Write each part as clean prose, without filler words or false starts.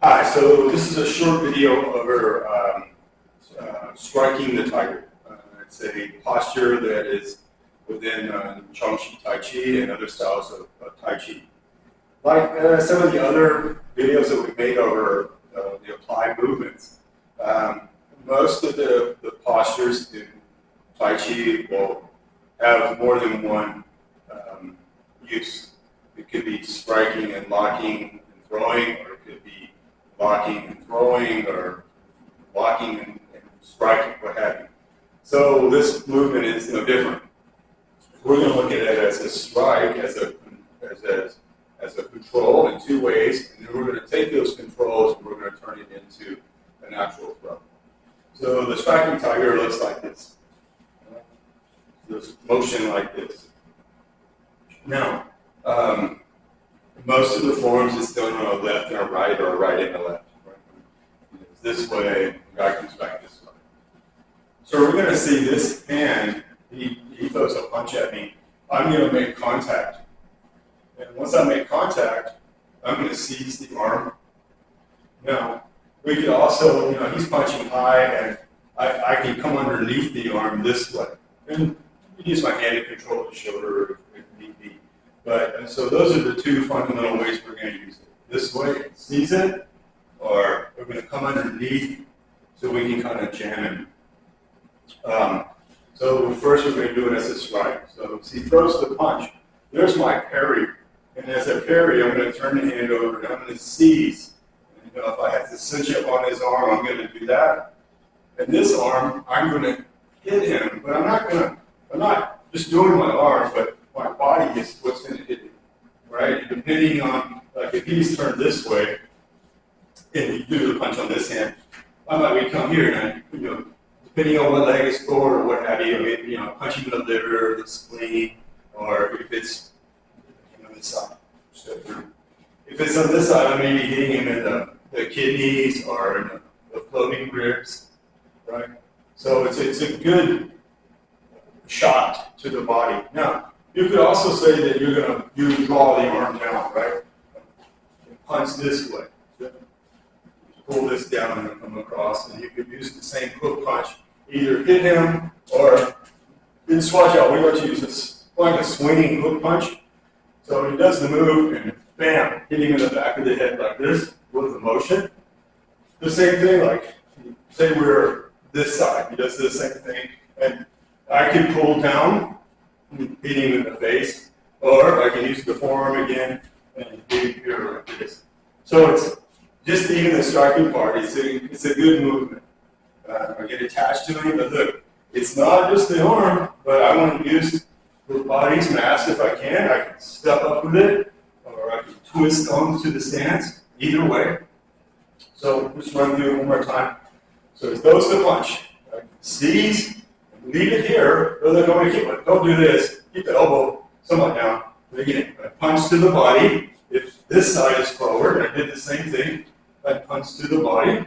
Hi, so this is a short video of her striking the tiger. It's a posture that is within Chang Tai Chi and other styles of Tai Chi. Like some of the other videos that we've made over the applied movements, most of the postures in Tai Chi will have more than one use. It could be striking and locking and throwing, or it could be locking and throwing, or locking and striking, what have you. So this movement is no different. We're going to look at it as a strike, as a control in two ways, and then we're going to take those controls and we're going to turn it into a natural throw. So the striking tiger looks like this. This motion like this. Now, most of the forms is done on a left and a right, or a right and a left. Right? It's this way, the guy comes back this way. So we're going to see this hand, he throws a punch at me. I'm going to make contact. And once I make contact, I'm going to seize the arm. Now, we could also, he's punching high, and I can come underneath the arm this way. And use my hand to control the shoulder if need be. But so those are the two fundamental ways we're going to use it. This way, seize it, or we're going to come underneath so we can kind of jam him. So first we're going to do it as a strike. So he throws the punch. There's my parry. And as I parry, I'm going to turn the hand over and I'm going to seize. And, if I have to cinch up on his arm, I'm going to do that. And this arm, I'm going to hit him, but I'm not just doing my arm, but my body is what's going to hit him, right? Depending on, like if he's turned this way, and you do the punch on this hand, I might come here and depending on what leg is forward or what have you, maybe, punching the liver, the spleen, or if it's, this side. So if it's on this side, I may be hitting him in the kidneys or in the floating ribs, right? So it's a good shot to the body. Now, you could also say that you draw the arm down, right? Punch this way. Pull this down and come across, and you could use the same hook punch. Either hit him, or in swatch out, we like to use this like a swinging hook punch. So he does the move, and bam, hitting in the back of the head like this with the motion. The same thing, like say we're this side, he does the same thing, and I can pull down, hit him in the face, or I can use the forearm again and hit him here like this. So it's just even the striking part, it's a good movement. I get attached to him, but look, it's not just the arm, but I want to use the body's mass if I can. I can step up with it, or I can twist onto the stance, either way. So just run through it one more time. So he throws the punch, seize, leave it here, or they're going to keep it. Don't do this. Keep the elbow somewhat down. Again, I punch to the body. If this side is forward, I did the same thing. I punch to the body.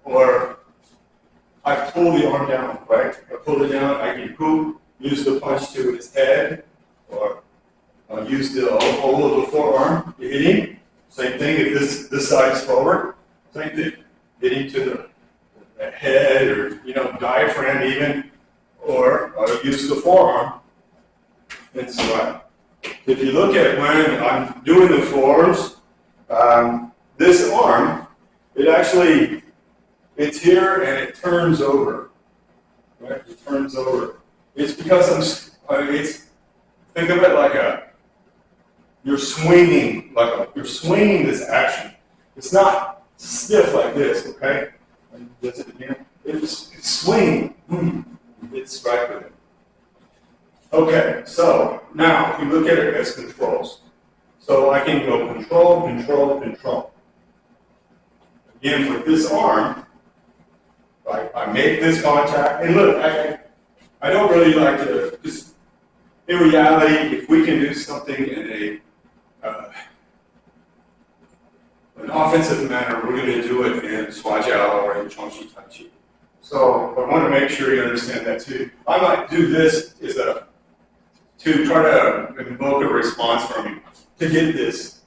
Or I pull the arm down, right? I pull it down, I can use the punch to his head, or use the oval of the forearm to hit him. Same thing if this side is forward. Same thing. Hitting to the head, or diaphragm even, or I'll use the forearm and strike. If you look at when I'm doing the forearms, this arm, it's here and it turns over. Right? It turns over. It's because think of it like you're swinging this action. It's not stiff like this, okay? Does it again? It's swinging. It's right with it. Okay, so now if you look at it as controls. So I can go control, control, control. Again, with this arm, I make this contact, and look, I don't really like to, just in reality, if we can do something in an offensive manner, we're going to do it in Swat Jiao or in Chang Tai Chi. So I want to make sure you understand that too. I might do this to try to invoke a response from you, to get this.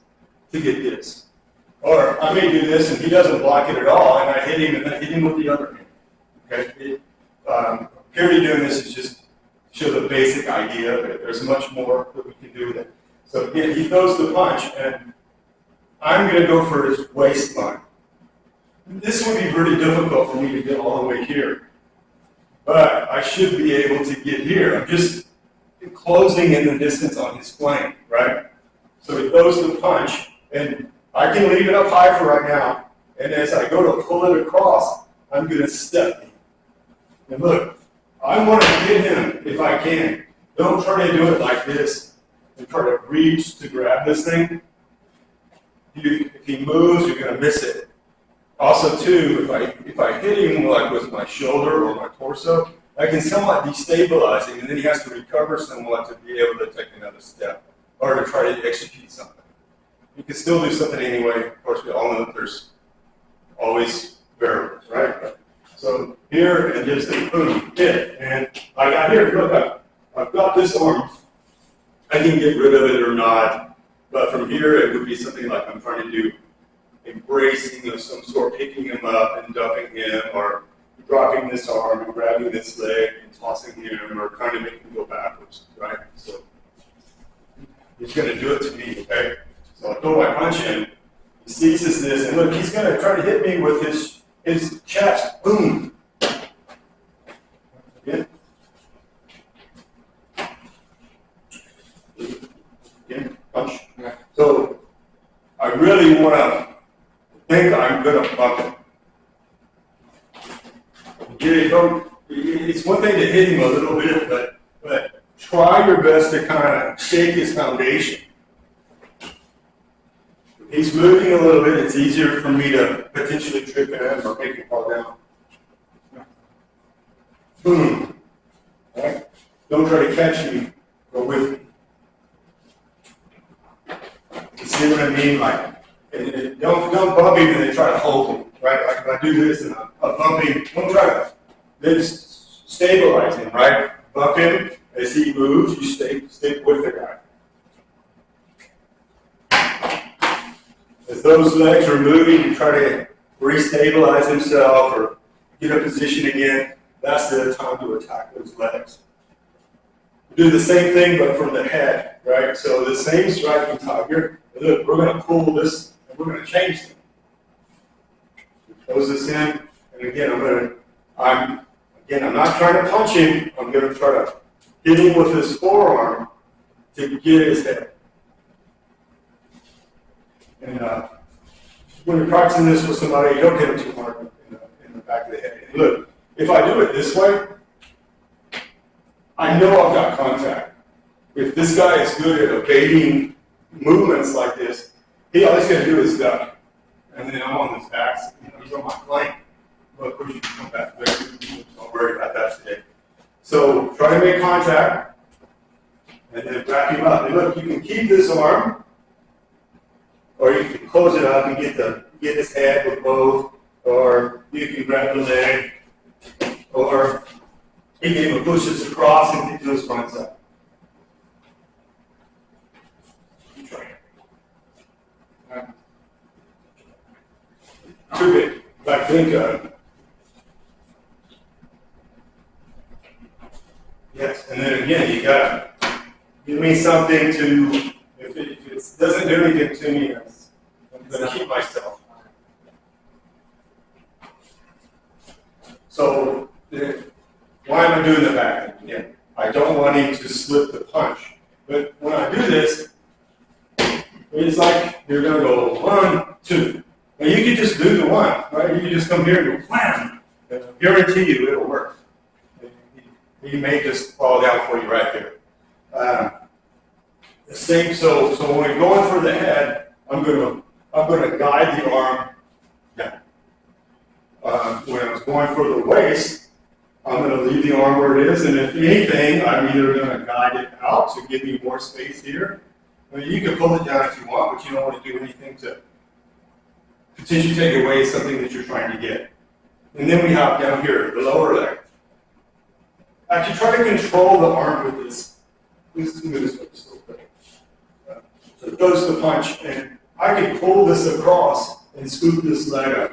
Or I may do this and he doesn't block it at all, and I hit him and then hit him with the other hand. Okay? Purely doing this is just show the basic idea, but there's much more that we can do with it. So again, he throws the punch, and I'm going to go for his waistline. This would be really difficult for me to get all the way here, but I should be able to get here. I'm just closing in the distance on his flank, right? So he throws the punch, and I can leave it up high for right now, and as I go to pull it across, I'm going to step. And look, I want to get him if I can. Don't try to do it like this and try to reach to grab this thing. If he moves, you're going to miss it. Also, too, if I hit him like with my shoulder or my torso, I can somewhat destabilize him, and then he has to recover somewhat to be able to take another step or to try to execute something. You can still do something anyway. Of course, we all know that there's always variables, right? So here, and just a boom, hit. And I got here, look, I've got this arm. I can get rid of it or not, but from here, it would be something like I'm trying to do embracing of some sort, picking him up and dumping him, or dropping this arm and grabbing this leg and tossing him, or kind of making him go backwards, right? So he's going to do it to me, okay? So I throw my punch in, he seizes this, and look, he's going to try to hit me with his chest, boom. Again. Again, punch. So I really want to think I'm going to bump him. It's one thing to hit him a little bit, but try your best to kind of shake his foundation. If he's moving a little bit, it's easier for me to potentially trip him or make him fall down. Boom. All right? Don't try to catch me, go with me. You see what I mean? Like, don't bump him and then try to hold him, right? Like if I do this and I bump him, don't try to then stabilize him, right? Bump him as he moves. You stick with the guy. As those legs are moving, you try to restabilize himself or get a position again. That's the time to attack those legs. Do the same thing, but from the head, right? So the same striking tiger. Look, we're going to pull this, and we're going to change them. Close this in, and again, I'm not trying to punch him. I'm going to try to hit him with his forearm to get his head. And when you're practicing this with somebody, you don't hit him too hard in the back of the head. And look, if I do it this way, I know I've got contact. If this guy is good at evading movements like this, all he's going to do is duck. And then I'm on his back. He's on my flank. Well, of course, you can come back there. Don't worry about that today. So try to make contact, and then wrap him up. And look, you can keep this arm, or you can close it up and get his head with both, or you can grab the leg, or he can even push this across and get to his front side. Too big. I think, yes, and then again, you gotta give me something to, if it doesn't do anything to me, I'm gonna keep myself. So, why am I doing the back again? I don't want him to slip the punch. But when I do this, it's like you're gonna go 1, 2. Now you can just do the one, right? You can just come here and go wham. I guarantee you it'll work. He may just fall down for you right there. The same. So when we're going for the head, I'm gonna guide the arm down. When I was going for the waist, I'm gonna leave the arm where it is, and if anything, I'm either gonna guide it out to give me more space here. I mean, you can pull it down if you want, but you don't want to do anything to potentially take away something that you're trying to get. And then we have down here, the lower leg. Actually, try to control the arm with this. Let's do this way just a little bit. So it goes to punch, and I could pull this across and scoop this leg up.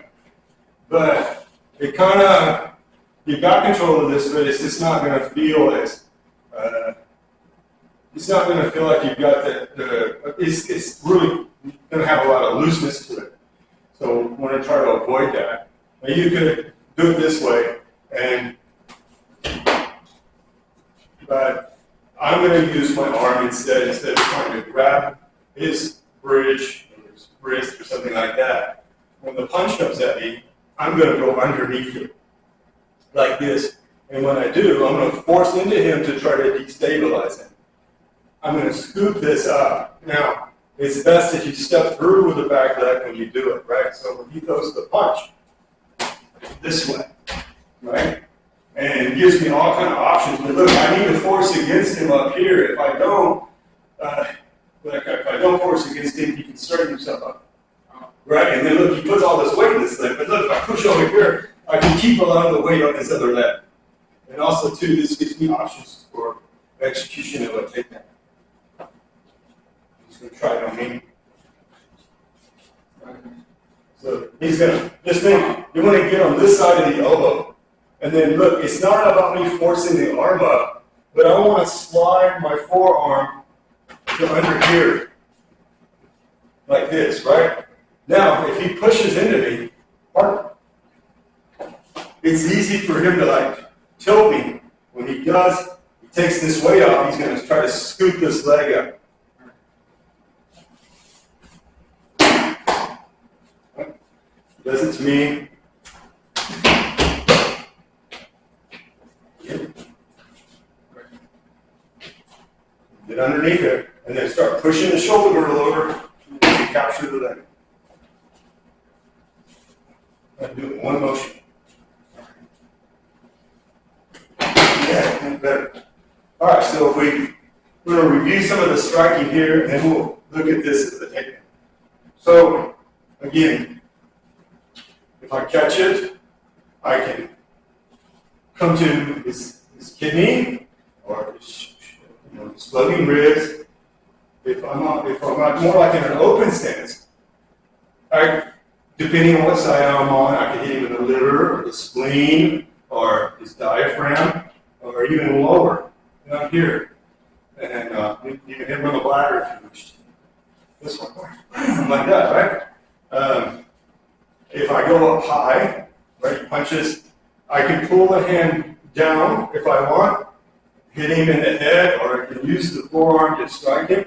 But it kind of, you got control of this, but it's just not going to feel as, it's not going to feel like you've got it's really going to have a lot of looseness to it. So we're going to try to avoid that. Now you could do it this way, but I'm going to use my arm instead of trying to grab his bridge or his wrist or something like that. When the punch comes at me, I'm going to go underneath it, like this. And when I do, I'm going to force into him to try to destabilize him. I'm going to scoop this up. Now, it's best if you step through with the back leg when you do it, right? So when he throws the punch, this way, right? And it gives me all kind of options. But look, I need to force against him up here. If I don't, if I don't force against him, he can straighten himself up, right? And then look, he puts all this weight in this leg. But look, if I push over here, I can keep a lot of the weight on his other leg. And also, too, this gives me options for execution of a takedown. I'm just going to try it on me. So he's going to, just think, you want to get on this side of the elbow. And then look, it's not about me forcing the arm up, but I want to slide my forearm to under here, like this, right? Now, if he pushes into me, it's easy for him to like tilt me. When he does, he takes this weight off, he's going to try to scoop this leg up. He does it to me. Get underneath it, and then start pushing the shoulder girdle over to capture the leg. I'm doing one motion. Yeah, better. All right, so we're going to review some of the striking here, and then we'll look at this as the takedown. So, again, if I catch it, I can come to his kidney or his floating ribs. If I'm not more like in an open stance, depending on what side I'm on, I can hit him in the liver or the spleen or his diaphragm or even lower, down here. And you can hit him on the bladder if you wish. This one, like that, right? If I go up high, right, punches, I can pull the hand down if I want, hit him in the head, or I can use the forearm to strike him.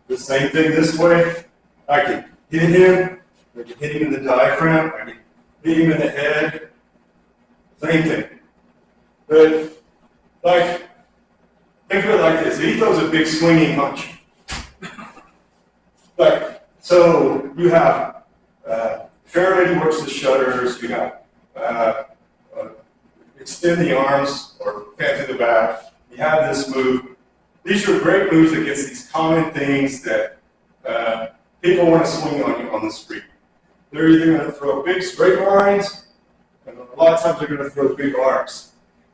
The same thing this way. I can hit him, I can hit him in the diaphragm, I can hit him in the head. Same thing. But, like, think of it like this. He throws a big swinging punch. Like, so you have fair lady works the shutters, you have extend the arms or fan to the back. You have this move. These are great moves against these common things that people want to swing on you on the street. They're either going to throw big straight lines, and a lot of times they're going to throw big arcs.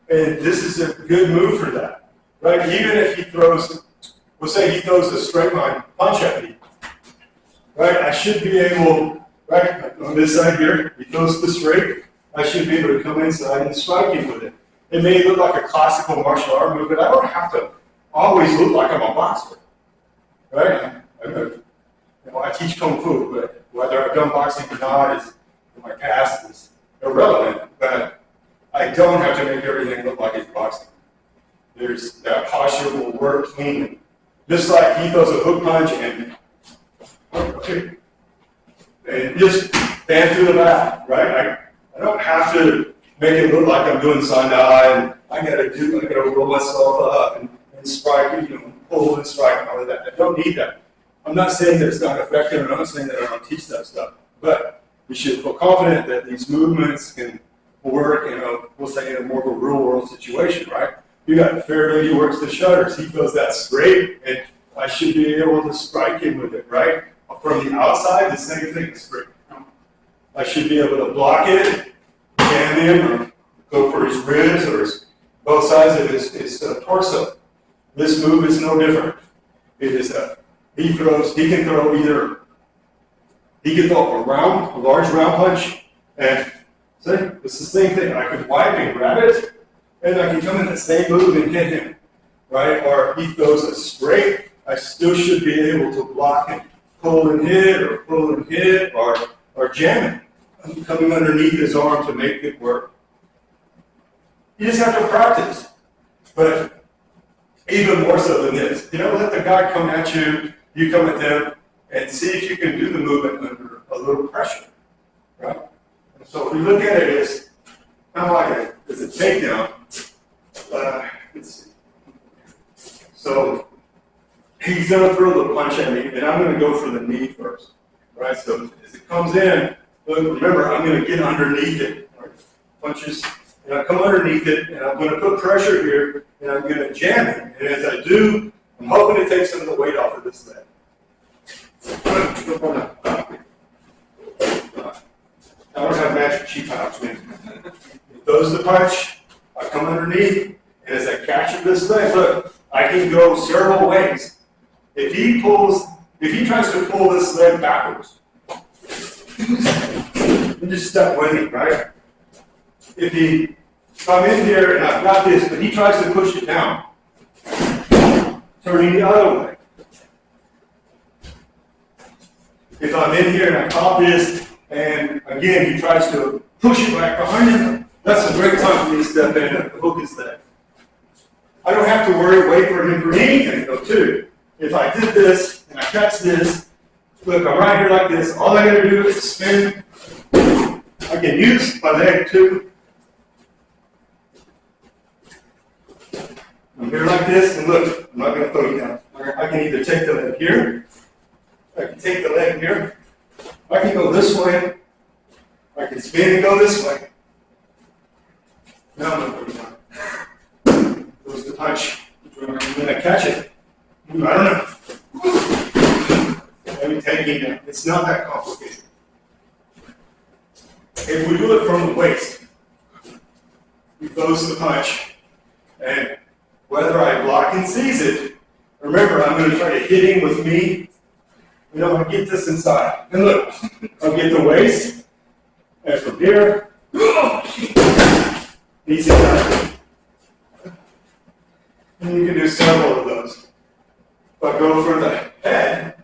And this is a good move for that, right? Even if he throws, we'll say he throws a straight line punch at me, right? I should be able, right, on this side here, he throws the straight, I should be able to come inside and strike him with it. It may look like a classical martial art move, but I don't have to always look like I'm a boxer, right? I teach Kung Fu, but whether I've done boxing or not is, in my past is irrelevant, but I don't have to make everything look like it's boxing. There's that posture will work cleanly. Just like he throws a hook punch and just fan through the back, right? I don't have to make it look like I'm doing Sandai, and I gotta roll myself up and strike, pull and strike and all of that. I don't need that. I'm not saying that it's not effective, and I'm not saying that I don't teach that stuff, but you should feel confident that these movements can work in we'll say in a more of a real world situation, right? You got fair lady works the shutters. He feels that straight, and I should be able to strike him with it, right? From the outside, the same thing, straight. I should be able to block it, stand him, or go for his ribs or both sides of his torso. This move is no different. It is he can throw either He can throw a large round punch, and see, it's the same thing. I can wipe and grab it, and I can come in the same move and hit him, right? Or he throws a straight, I still should be able to block and pull and hit, or jam it. I'm coming underneath his arm to make it work. You just have to practice. But even more so than this, let the guy come at you, you come at them, and see if you can do the movement under a little pressure, right? And so if we look at it as kind of like a takedown, let's see. So he's going to throw the punch at me, and I'm going to go for the knee first, right? So as it comes in, remember, I'm going to get underneath it, right? Punches, and I come underneath it, and I'm going to put pressure here, and I'm going to jam it. And as I do, I'm hoping to take some of the weight off of this leg. I don't have magic cheap pouch, man. He throws the punch, I come underneath, and as I capture this leg, look, I can go several ways. If he tries to pull this leg backwards, you just step with him, right? If I'm in here and I've got this, but he tries to push it down, turning the other way. If I'm in here and I caught this, and again, he tries to push it back behind him, that's a great time for me to step in and hook his leg. I don't have to wait for him for anything, though, too. If I did this, and I catch this, look, I'm right here like this, all I gotta do is spin. I can use my leg, too. I'm here like this, and look, I'm not gonna throw you down. I can either take the leg here, I can take the leg here, I can go this way, I can spin and go this way. Now I'm going to put it down. Goes the punch. I'm going to catch it. I don't know. Maybe taking it. It's not that complicated. If we do it from the waist, he throws the punch, and whether I block and seize it, remember, I'm going to try to hit him with me. I get this inside. And look, I'll get the waist, and from here, easy time. And you can do several of those. If I go for the head,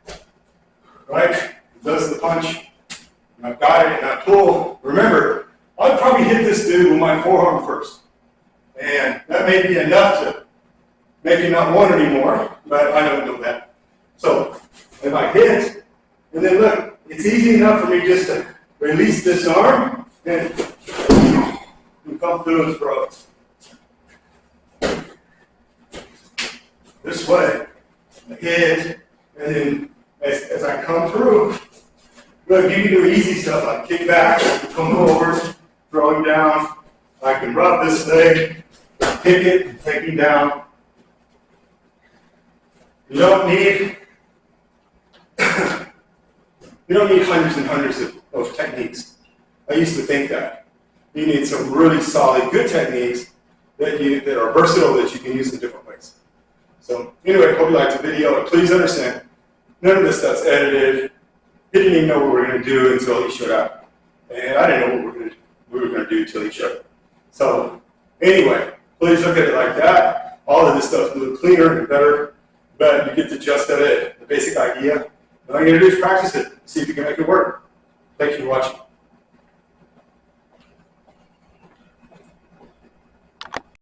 right, does the punch, and I've got it, and I pull. Remember, I'd probably hit this dude with my forearm first. And that may be enough to make him not want anymore, but I don't know that. So, if I hit, and then look, it's easy enough for me just to release this arm and come through his throat. This way, I hit, and then as I come through, look, you can do easy stuff like kick back, come forward, throw him down. I can rub this leg, kick it, and take him down. You don't need hundreds and hundreds of techniques. I used to think that. You need some really solid, good techniques that are versatile that you can use in different ways. So anyway, hope you liked the video. And please understand, none of this stuff's edited. He didn't even know what we were going to do until he showed up. And I didn't know what we were going to do until he showed up. So anyway, please look at it like that. All of this stuff will look cleaner and better, but you get the gist of it, the basic idea. And all you got to do is practice it, see if you can make it work. Thank you for watching.